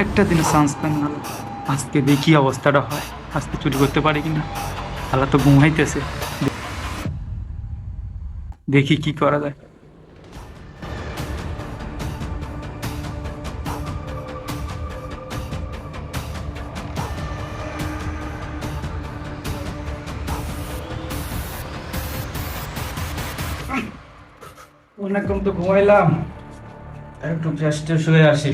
একটা দিনে চান্স পাই না। আজকে দেখি অবস্থাটা হয়, আজকে চুরি করতে পারি কিনা। আল্লাহ তো ঘুমাইতেছে, দেখি কি করা যায়। অনেকক্ষণ তো ঘুমাইলাম, একটু ফ্রেশ ট্রেশ হয়ে আসি।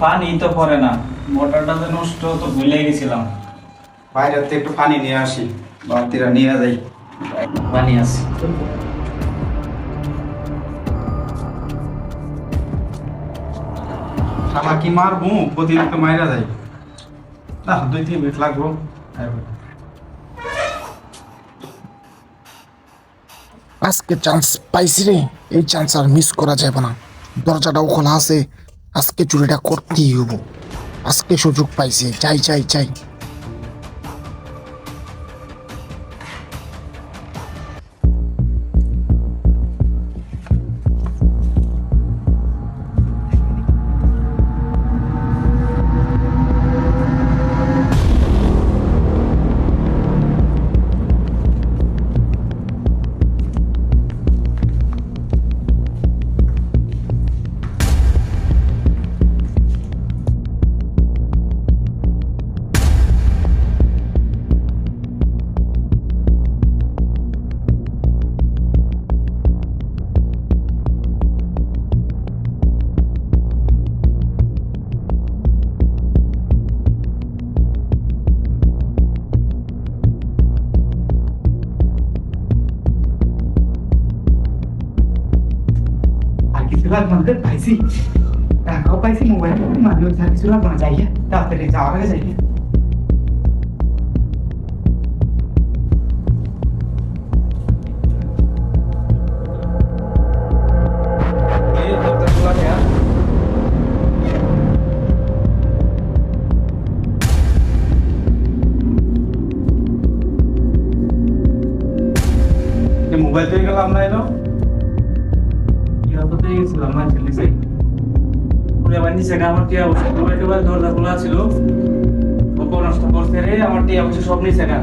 পানি তো পড়ে না, মোটরটা তো নষ্ট, তো ভুলে গেছিলাম। বাইরেতে একটু পানি নিয়ে আসি, বালতিরা নিয়ে যাই, পানি আছে। শালা কি মারবো, প্রতিদিন তো মাইরা যাই না, 2-3 মিনিট লাগবো। আজকে চান্স পাইছি রে, এই চান্স আর মিস করা যাবে না। দরজাটাও খোলা আছে, আজকে চুরিটা করতেই হবো। আজকে সুযোগ পাইছি, চাই চাই চাই। আর কিছু লাগবে না পাইছি, টাকাও পাইছি, মোবাইল মানি আর কিছু লাগবে না, যাইয়া তাড়াতাড়ি যাওয়ার আগে যাইয়া। মোবাইল পেয়ে গেলাম না, এলো গেছিলাম না নিচে, আবার নিচে আমার টিয়া বসে দরজা খোলা ছিল, নষ্ট করছে রে, আমার টিয়া বসে সব নিচে গা।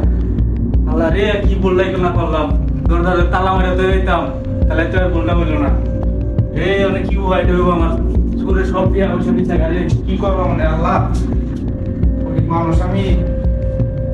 আল্লাহ রে, কি বললাই না করলাম, দরজা তালা মারে তো যেতাম, তাহলে তো আর ভুলটা হইল না। এই অনেক কি হইতে হইব আমার, স্কুলে সব টিয়া বসে নিচে গা রে, কি করবো মানে আল্লাহ, মানুষ আমি